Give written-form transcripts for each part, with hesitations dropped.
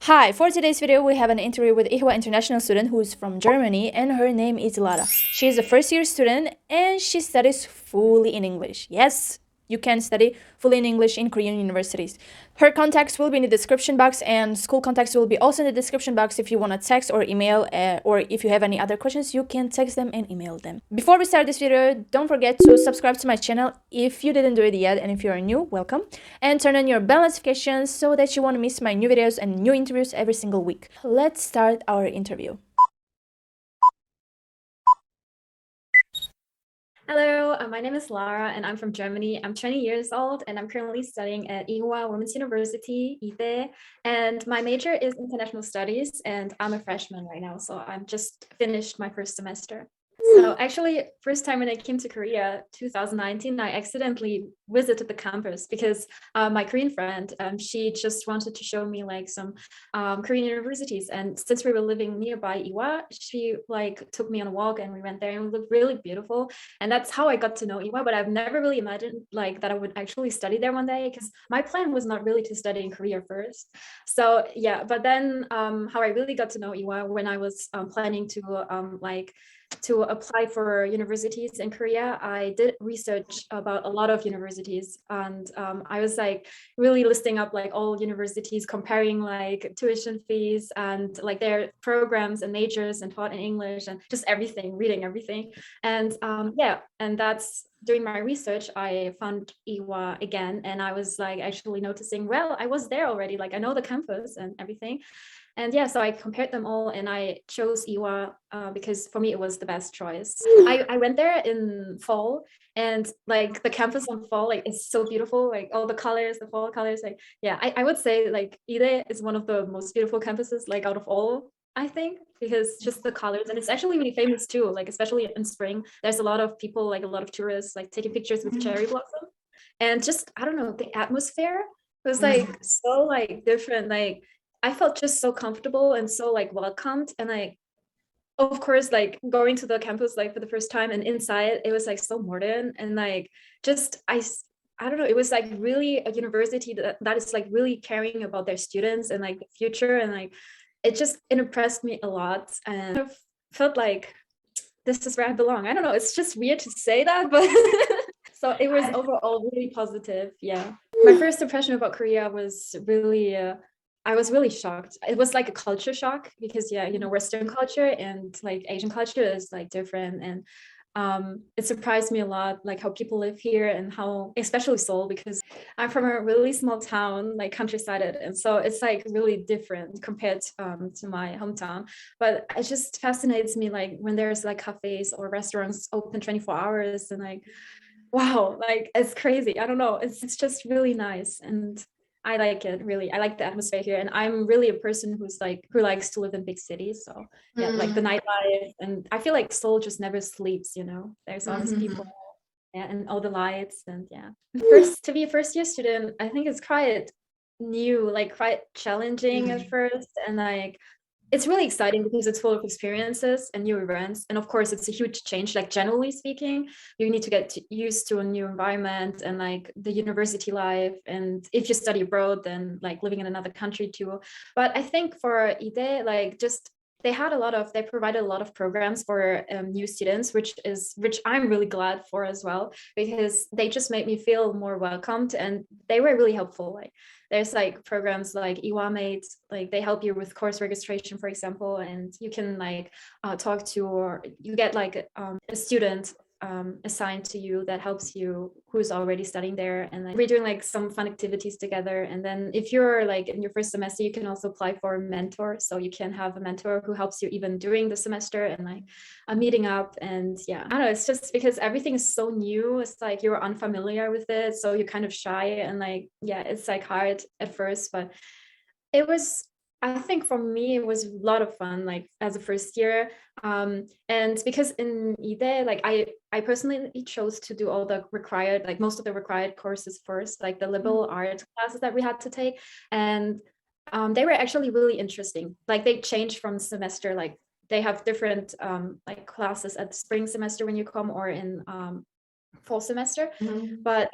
Hi, for today's video, we have an interview with EWHA international student who is from Germany, and her name is Lara. She is a first-year student and she studies fully in English. Yes, you can study fully in English in Korean universities. Her contacts will be in the description box, and school contacts will be also in the description box if you want to text or email, or if you have any other questions, you can text them and email them. Before we start this video, don't forget to subscribe to my channel if you didn't do it yet, and if you are new, welcome. And turn on your bell notifications so that you won't miss my new videos and new interviews every single week. Let's start our interview. Hello, my name is Lara and I'm from Germany. I'm 20 years old and I'm currently studying at EWHA Womans University, EWHA, and my major is International Studies and I'm a freshman right now, so I'm just finished my first semester. So actually, first time when I came to Korea, 2019, I accidentally visited the campus because my Korean friend, she just wanted to show me like some Korean universities. And since we were living nearby EWHA, she like took me on a walk and we went there and it looked really beautiful. And that's how I got to know EWHA, but I've never really imagined like that I would actually study there one day because my plan was not really to study in Korea first. So yeah, but then how I really got to know EWHA when I was planning to apply for universities in Korea, I did research about a lot of universities, and I was like really listing up like all universities, comparing like tuition fees and like their programs and majors and taught in English and just everything, reading everything. And yeah, and that's during my research, I found EWHA again, and I was like actually noticing, well, I was there already, like I know the campus and everything. And yeah, so I compared them all and I chose EWHA because for me it was the best choice. I went there in fall and like the campus on fall like is so beautiful, like all the colors, the fall colors. Like yeah, I would say like IDE is one of the most beautiful campuses like out of all, I think, because just the colors, and it's actually really famous too, like especially in spring. There's a lot of people, like a lot of tourists like taking pictures with cherry blossom. And just I don't know, the atmosphere was like so like different. Like I felt just so comfortable and so like welcomed, and like of course like going to the campus like for the first time and inside it was like so modern and like just I don't know, it was like really a university that is like really caring about their students and like the future, and like it impressed me a lot and I felt like this is where I belong. I don't know, it's just weird to say that, but so it was overall really positive. Yeah, my first impression about Korea was really I was really shocked. It was like a culture shock because yeah, you know, Western culture and like Asian culture is like different, and it surprised me a lot like how people live here and how, especially Seoul, because I'm from a really small town like countryside, and so it's like really different compared to my hometown. But it just fascinates me like when there's like cafes or restaurants open 24 hours and like wow, like it's crazy. I don't know, it's just really nice, and I like it really. I like the atmosphere here, and I'm really a person who likes to live in big cities. So yeah, like the nightlife, and I feel like Seoul just never sleeps, you know. There's always people, yeah, and all the lights, and yeah. First, to be a first year student, I think it's quite new, like quite challenging at first, and like it's really exciting because it's full of experiences and new events. And of course, it's a huge change. Like generally speaking, you need to get used to a new environment and like the university life. And if you study abroad, then like living in another country too. But I think for IDE, like just they provided a lot of programs for new students, which I'm really glad for as well, because they just made me feel more welcomed and they were really helpful. Like there's like programs like EWHA Mates, like they help you with course registration, for example, and you can like talk to, or you get like a student assigned to you that helps you who's already studying there, and like we're doing like some fun activities together. And then if you're like in your first semester, you can also apply for a mentor, so you can have a mentor who helps you even during the semester and like a meeting up. And yeah, I don't know, it's just because everything is so new, it's like you're unfamiliar with it, so you're kind of shy, and like yeah, it's like hard at first, but it was, I think for me it was a lot of fun like as a first year. And because in IDE, like I personally chose to do all the required, like most of the required courses first, like the liberal art classes that we had to take. And they were actually really interesting. Like they changed from semester, like they have different like classes at spring semester when you come, or in fall semester. But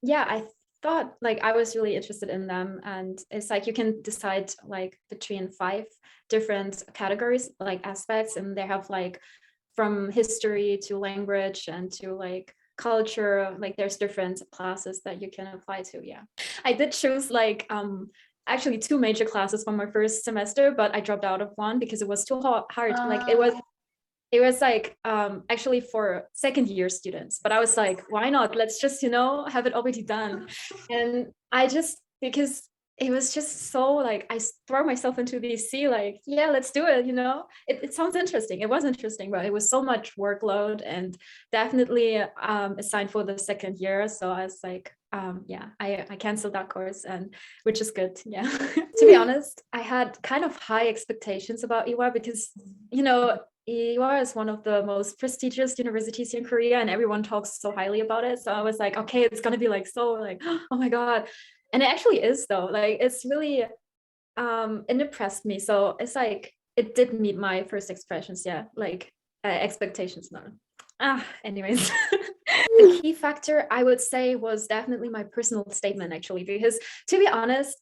yeah, I thought like I was really interested in them, and it's like you can decide like between 5 different categories, like aspects, and they have like from history to language and to like culture, like there's different classes that you can apply to. Yeah, I did choose like actually 2 major classes for my first semester, but I dropped out of one because it was too hard. Like it was like actually for second year students, but I was like, why not, let's just have it already done. And I just, because it was just so like I throw myself into the sea, like, yeah, let's do it. It sounds interesting. It was interesting, but it was so much workload, and definitely assigned for the second year. So I was like, yeah, I canceled that course, and which is good. Yeah. To be honest, I had kind of high expectations about EWHA because EWHA is one of the most prestigious universities in Korea, and everyone talks so highly about it. So I was like, okay, it's gonna be like so like, oh my god. And it actually is though. Like it's really it impressed me. So it's like it did meet my first expressions, yeah, like expectations. No. Anyways. The key factor I would say was definitely my personal statement, actually, because to be honest,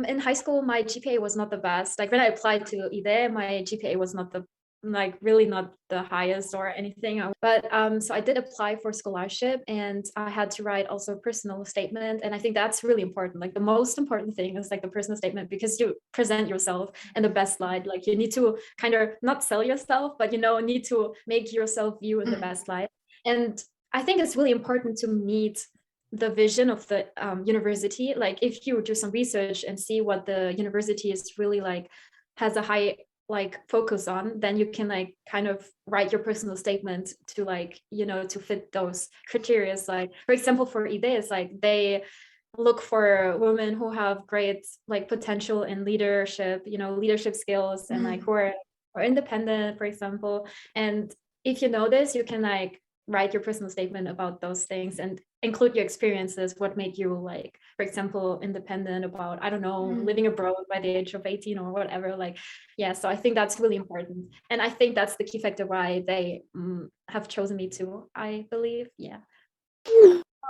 in high school my GPA was not the best. Like when I applied to IDE, my GPA was not the like really not the highest or anything. But so I did apply for scholarship, and I had to write also a personal statement. And I think that's really important. Like the most important thing is like the personal statement, because you present yourself in the best light. Like you need to kind of not sell yourself, but need to make yourself view in the best light. And I think it's really important to meet the vision of the university. Like if you do some research and see what the university is really like, has a high like focus on, then you can like kind of write your personal statement to like to fit those criteria. Like for example, for IDE, it's like they look for women who have great like potential in leadership, leadership skills, and like who are independent, for example. And if you know this, you can like write your personal statement about those things and include your experiences, what made you like, for example, independent, about, I don't know, living abroad by the age of 18 or whatever. Like, yeah, so I think that's really important. And I think that's the key factor why they have chosen me too, I believe. Yeah.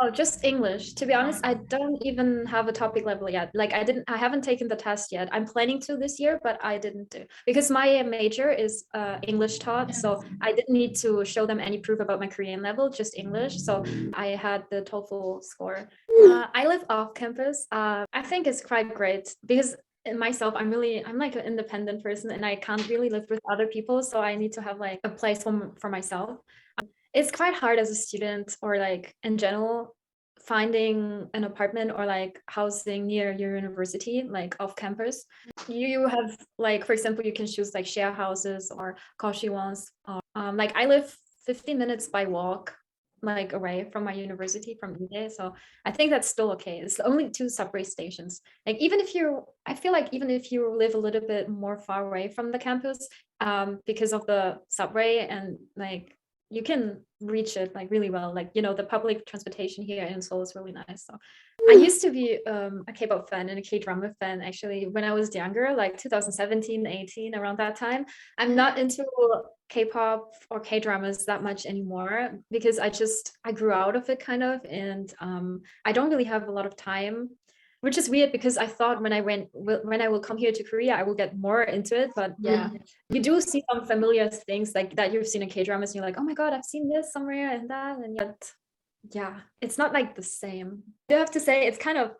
Oh, just English. To be honest, I don't even have a topic level yet. Like I haven't taken the test yet. I'm planning to this year, but I didn't do, because my major is English taught. So I didn't need to show them any proof about my Korean level, just English. So I had the TOEFL score. I live off campus. I think it's quite great because in myself, I'm like an independent person, and I can't really live with other people. So I need to have like a place for myself. It's quite hard as a student, or like in general, finding an apartment or like housing near your university, like off campus. You have like, for example, you can choose like share houses or koshi ones. Or, like I live 15 minutes by walk like away from my university, from IDE. So I think that's still okay. It's only 2 subway stations. Like I feel like even if you live a little bit more far away from the campus, because of the subway, and like you can reach it like really well. Like the public transportation here in Seoul is really nice. So I used to be a K-pop fan and a K-drama fan, actually, when I was younger, like 2017, 18, around that time. I'm not into K-pop or K-dramas that much anymore, because I grew out of it kind of, and I don't really have a lot of time, which is weird because I thought when I will come here to Korea, I will get more into it. But yeah, you do see some familiar things like that you've seen in K-dramas, and you're like, oh my god, I've seen this somewhere and that, and yet, yeah, it's not like the same. I have to say it's kind of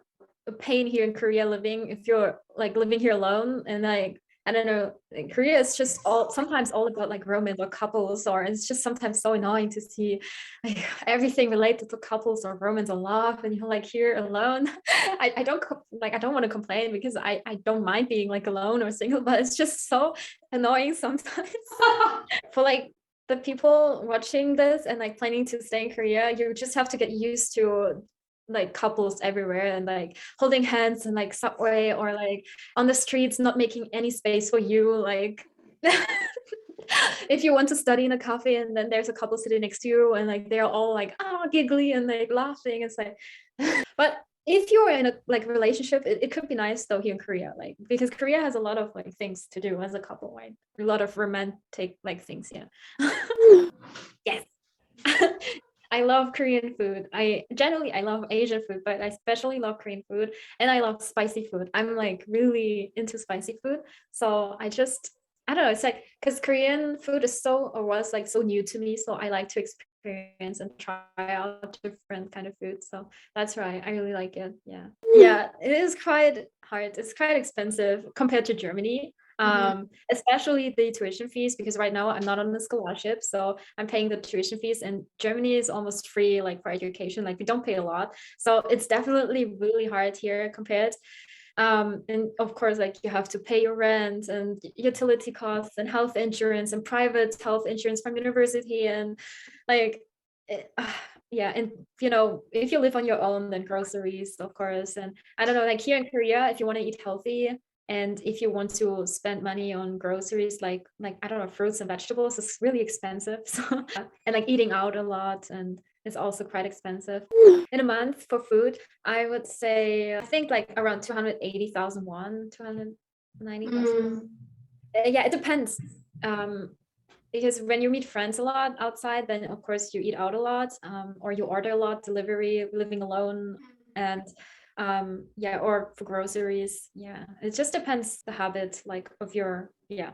a pain here in Korea living, if you're like living here alone, and like I don't know, in Korea it's just sometimes all about like romance or couples, or it's just sometimes so annoying to see like everything related to couples or romance or love, and you're like here alone. I don't want to complain, because I don't mind being like alone or single, but it's just so annoying sometimes. For like the people watching this and like planning to stay in Korea, you just have to get used to like couples everywhere, and like holding hands and like subway or like on the streets, not making any space for you. Like if you want to study in a cafe and then there's a couple sitting next to you, and like they're all like giggly and like laughing, it's like but if you're in a like relationship, it could be nice though here in Korea, like because Korea has a lot of like things to do as a couple, right? A lot of romantic like things. Yeah. Yes. I love Korean food. I love Asian food, but I especially love Korean food, and I love spicy food. I'm like really into spicy food. So I don't know, it's like because Korean food is so or was like so new to me. So I like to experience and try out different kind of food. So that's right. I really like it. Yeah. Yeah, it is quite hard. It's quite expensive compared to Germany. Especially the tuition fees, because right now I'm not on a scholarship, so I'm paying the tuition fees, and Germany is almost free, like for education, like we don't pay a lot. So it's definitely really hard here compared. And of course, like you have to pay your rent and utility costs and health insurance and private health insurance from university and like it, yeah, and if you live on your own, then groceries, of course. And I don't know, like here in Korea, if you want to eat healthy and if you want to spend money on groceries, like I don't know, fruits and vegetables, it's really expensive. So and like eating out a lot, and it's also quite expensive. In a month for food, I would say, I think like around 280,000 won, 290,000 won. Yeah, it depends. Because when you meet friends a lot outside, then of course you eat out a lot, or you order a lot, delivery, living alone, and yeah, or for groceries. Yeah, it just depends the habit like of your, yeah.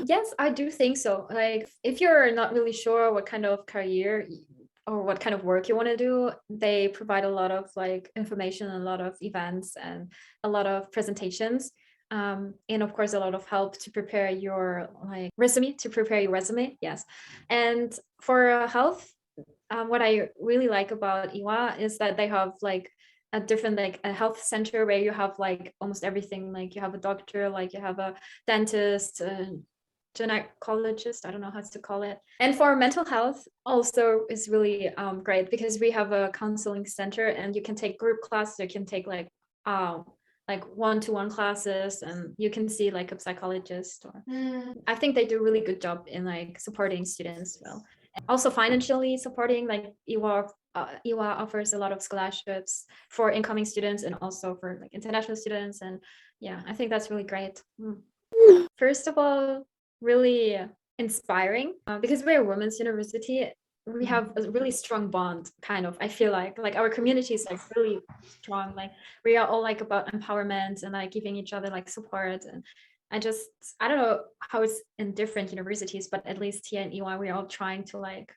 Yes, I do think so. Like if you're not really sure what kind of career or what kind of work you want to do, they provide a lot of like information, a lot of events, and a lot of presentations. And of course a lot of help to prepare your like resume. Yes. And for health, what I really like about EWHA is that they have like a different, like a health center where you have like almost everything. Like you have a doctor, like you have a dentist, gynecologist, I don't know how to call it. And for mental health also is really great, because we have a counseling center and you can take group classes, you can take like one-to-one classes, and you can see like a psychologist. Or I think they do a really good job in like supporting students well. Also financially supporting, like EWHA offers a lot of scholarships for incoming students and also for like international students. And yeah, I think that's really great. First of all, really inspiring, because we're a women's university. We have a really strong bond, kind of. I feel like our community is like really strong. Like we are all like about empowerment and like giving each other like support. And I don't know how it's in different universities, but at least here in EY, we're all trying to like,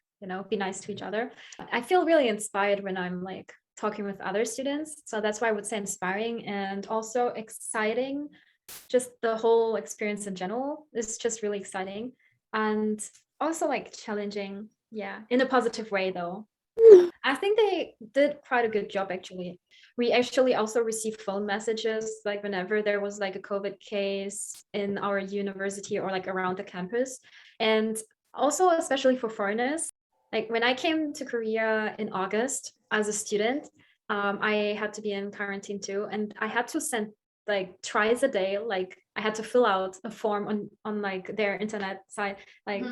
be nice to each other. I feel really inspired when I'm like talking with other students. So that's why I would say inspiring, and also exciting. Just the whole experience in general is just really exciting, and also like challenging, yeah, in a positive way though. I think they did quite a good job actually. We actually also received phone messages like whenever there was like a COVID case in our university or like around the campus. And also especially for foreigners, like when I came to Korea in August as a student, I had to be in quarantine too, and I had to send like twice a day, like I had to fill out a form on like their internet site, like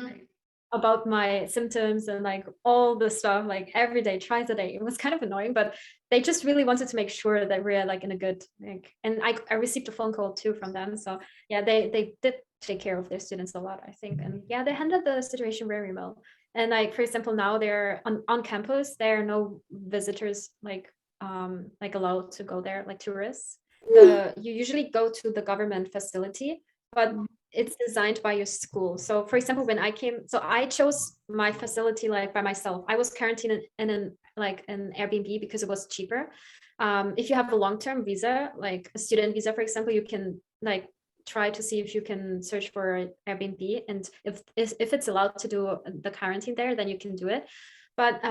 about my symptoms and like all the stuff, like every day, twice a day. It was kind of annoying, but they just really wanted to make sure that we're like in a good, like, and I received a phone call too from them. So yeah, they did take care of their students a lot, I think. And yeah, they handled the situation very well. And like, for example, now they're on campus, there are no visitors like allowed to go there, like tourists. You usually go to the government facility, but it's designed by your school. So for example, when I came, so I chose my facility like by myself. I was quarantined in an Airbnb because it was cheaper. If you have a long-term visa, like a student visa, for example, you can like try to see if you can search for Airbnb, and if it's allowed to do the quarantine there, then you can do it. But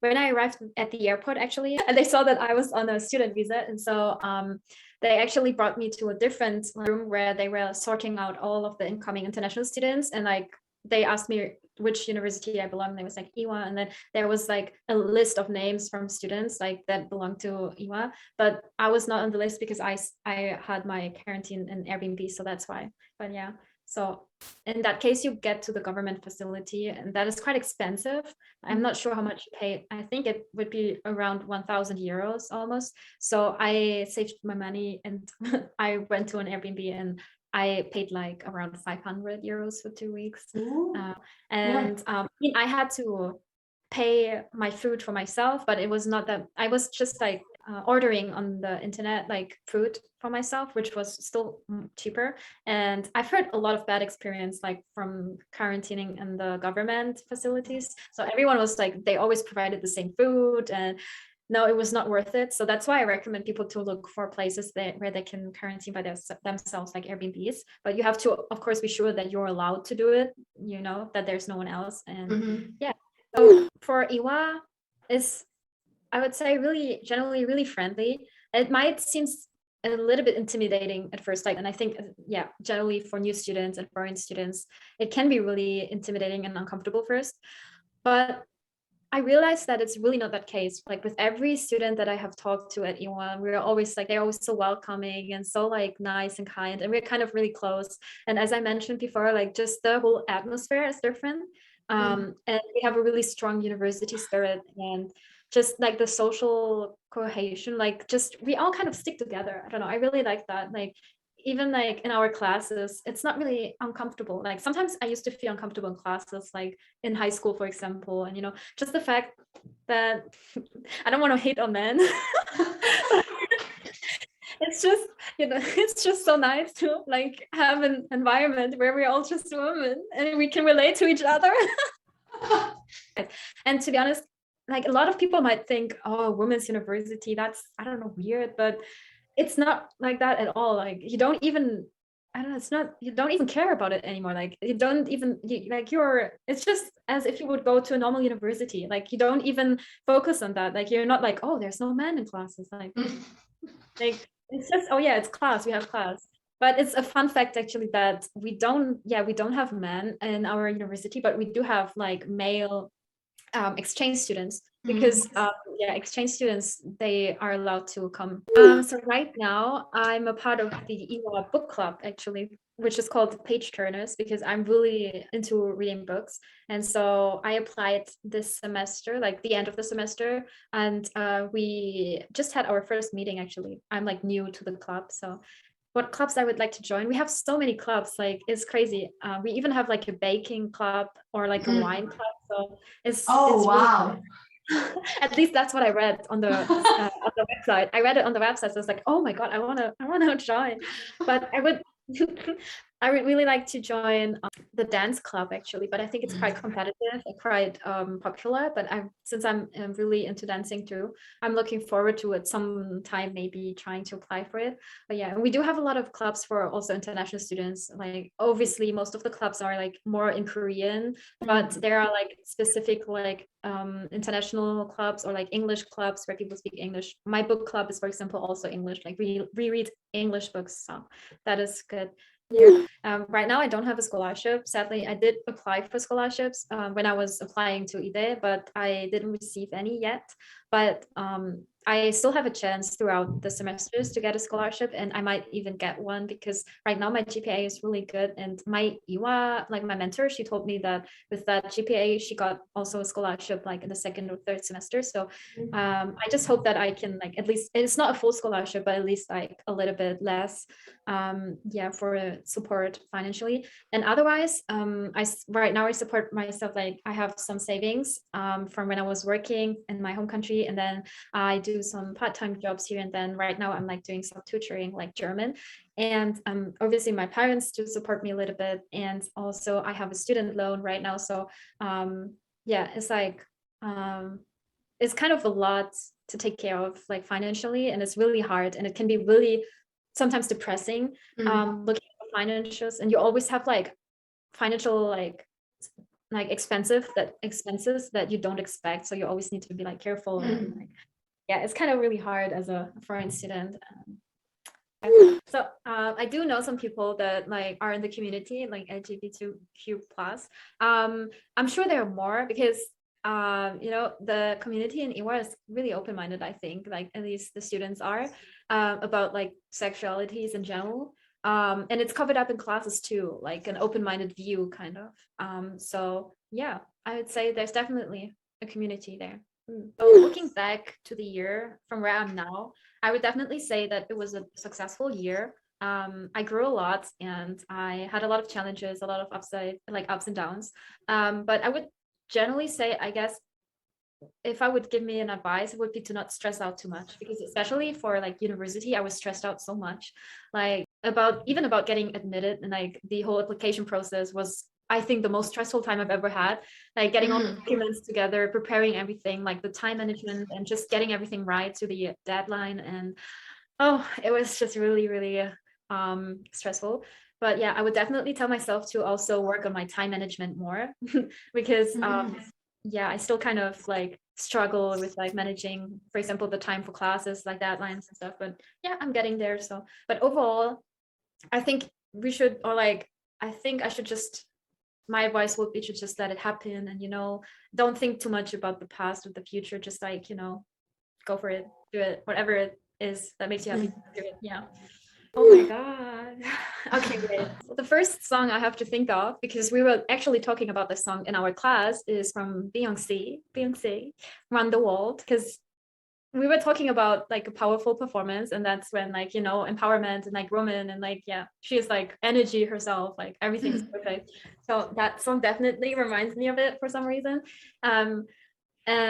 when I arrived at the airport, actually, and they saw that I was on a student visa, and so they actually brought me to a different room where they were sorting out all of the incoming international students, and like they asked me which university I belong. They was like EWHA, and then there was like a list of names from students like that belonged to EWHA, but I was not on the list because I had my quarantine in Airbnb, so that's why. But yeah, so in that case, you get to the government facility, and that is quite expensive. I'm not sure how much you pay. I think it would be around 1,000 euros almost. So I saved my money and I went to an Airbnb, and I paid like around 500 euros for 2 weeks. And I had to pay my food for myself, but it was not that I was just like ordering on the internet like food for myself, which was still cheaper. And I've heard a lot of bad experience like from quarantining in the government facilities. So everyone was like, they always provided the same food, and no, it was not worth it. So that's why I recommend people to look for places where they can quarantine by themselves, like Airbnbs. But you have to, of course, be sure that you're allowed to do it, you know, that there's no one else. And yeah, so for EWHA is, I would say, really generally really friendly. It might seem a little bit intimidating at first, like, and I think, yeah, generally for new students and foreign students, it can be really intimidating and uncomfortable first. But I realized that it's really not that case. Like with every student that I have talked to at EWHA, we're always like, they're always so welcoming and so like nice and kind, and we're kind of really close. And as I mentioned before, like just the whole atmosphere is different. And we have a really strong university spirit, and just like the social cohesion, like just we all kind of stick together. I don't know, I really like that. Like even like in our classes, it's not really uncomfortable. Like sometimes I used to feel uncomfortable in classes, like in high school, for example. And, you know, just the fact that I don't want to hate on men. It's just, you know, it's just so nice to like have an environment where we're all just women and we can relate to each other. And to be honest, like a lot of people might think, oh, women's university, that's, I don't know, weird, but it's not like that at all. Like you don't even, I don't know, it's not, you don't even care about it anymore. Like you don't even, like you're, it's just as if you would go to a normal university. Like you don't even focus on that. Like you're not like, oh, there's no men in classes. Like it's just, oh yeah, it's class, we have class. But it's a fun fact actually that we don't have men in our university, but we do have like male exchange students, because exchange students, they are allowed to come. So right now I'm a part of the EWHA book club actually, which is called Page Turners, because I'm really into reading books. And so I applied this semester, like the end of the semester, and we just had our first meeting actually. I'm like new to the club, so what clubs I would like to join. We have so many clubs, like it's crazy. We even have like a baking club or like a wine club. So it's wow. Really, at least that's what I read on the website. I read it on the website. So I was like, oh my God, I wanna join. But I would I would really like to join the dance club actually, but I think it's quite competitive, quite popular. But since I'm really into dancing too, I'm looking forward to it sometime, maybe trying to apply for it. But yeah, we do have a lot of clubs for also international students. Like obviously most of the clubs are like more in Korean, but there are like specific like international clubs or like English clubs where people speak English. My book club is, for example, also English. Like we read English books, so that is good. Yeah. Right now I don't have a scholarship. Sadly, I did apply for scholarships when I was applying to IDE, but I didn't receive any yet. But I still have a chance throughout the semesters to get a scholarship, and I might even get one because right now my GPA is really good. And my EWHA, like my mentor, she told me that with that GPA, she got also a scholarship like in the second or third semester. So I just hope that I can like, at least, it's not a full scholarship, but at least like a little bit less, for support financially. And otherwise, right now I support myself. Like I have some savings from when I was working in my home country, and then I do some part-time jobs here and then. Right now I'm like doing some tutoring like German, and obviously my parents do support me a little bit, and also I have a student loan right now. So yeah, it's like it's kind of a lot to take care of like financially, and it's really hard, and it can be really sometimes depressing looking at the financials, and you always have like financial like expenses that you don't expect, so you always need to be like careful and like, yeah, it's kind of really hard as a foreign student. So I do know some people that like are in the community like LGBTQ plus. I'm sure there are more because you know, the community in EWHA is really open-minded. I think like at least the students are about like sexualities in general. And it's covered up in classes too, like an open-minded view kind of. So yeah, I would say there's definitely a community there. So looking back to the year from where I'm now, I would definitely say that it was a successful year. I grew a lot and I had a lot of challenges, a lot of ups and downs. But I would generally say, I guess, if I would give me an advice, it would be to not stress out too much, because especially for like university, I was stressed out so much, like about getting admitted, and like the whole application process was, I think, the most stressful time I've ever had. Like getting all the documents together, preparing everything, like the time management, and just getting everything right to the deadline. And oh, it was just really, really stressful. But yeah, I would definitely tell myself to also work on my time management more because yeah, I still kind of like struggle with like managing, for example, the time for classes, like deadlines and stuff. But yeah, I'm getting there. So, but overall, I think we should, or like, I think I should just, my advice would be to just let it happen, and, you know, don't think too much about the past or the future. Just like, you know, go for it, do it, whatever it is that makes you happy, do it. Yeah. Oh my God. Okay, great. So the first song I have to think of, because we were actually talking about this song in our class, is from Beyonce, Run the World, because we were talking about like a powerful performance, and that's when, like, you know, empowerment and like woman, and like, yeah, she is like energy herself, like everything is perfect. So that song definitely reminds me of it for some reason. And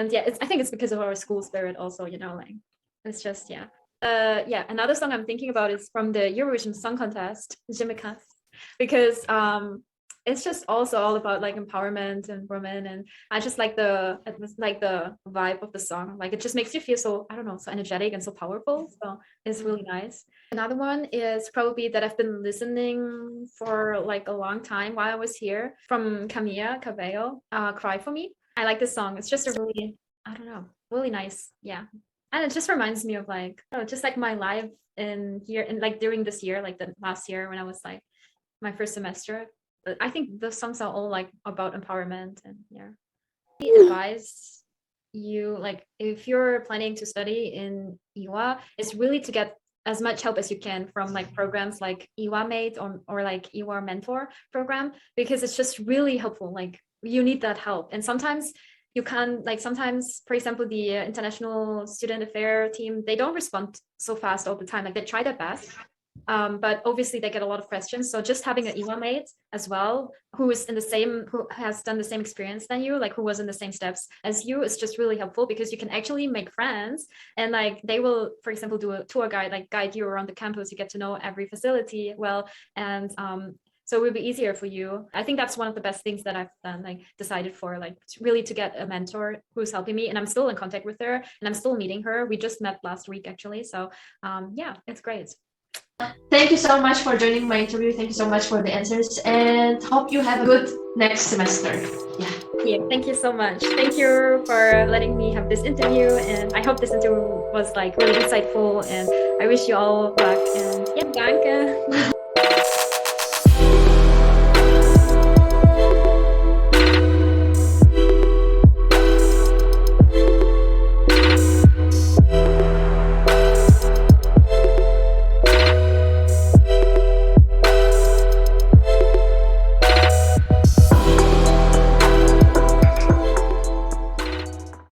yeah, I think it's because of our school spirit also, you know, like it's just, yeah. Yeah, another song I'm thinking about is from the Eurovision Song Contest, Jimikas, because it's just also all about like empowerment and women, and I just like the vibe of the song. Like it just makes you feel so, I don't know, so energetic and so powerful. So it's really nice. Another one is probably that I've been listening for like a long time while I was here, from Camila Cabello, Cry for Me. I like this song. It's just a really, I don't know, really nice. Yeah. And it just reminds me of like, oh, just like my life in here, and like during this year, like the last year when I was like my first semester. But I think the songs are all like about empowerment, and yeah. Advise you, like if you're planning to study in EWHA, is really to get as much help as you can from like programs like EWHA Mate, or like EWHA Mentor program, because it's just really helpful. Like you need that help, and sometimes you can, like sometimes, for example, the international student affair team, they don't respond so fast all the time. Like they try their best, but obviously they get a lot of questions. So just having an EWHA mate as well, who has done the same experience than you, like who was in the same steps as you, is just really helpful, because you can actually make friends, and like they will, for example, do a tour guide, like guide you around the campus. You get to know every facility well, and so it will be easier for you. I think that's one of the best things that I've done, like decided for, like really to get a mentor who's helping me, and I'm still in contact with her, and I'm still meeting her. We just met last week actually. So yeah, it's great. Thank you so much for joining my interview. Thank you so much for the answers, and hope you have a good next semester. Yeah, thank you so much. Thank you for letting me have this interview, and I hope this interview was like really insightful, and I wish you all luck, and yeah, danke.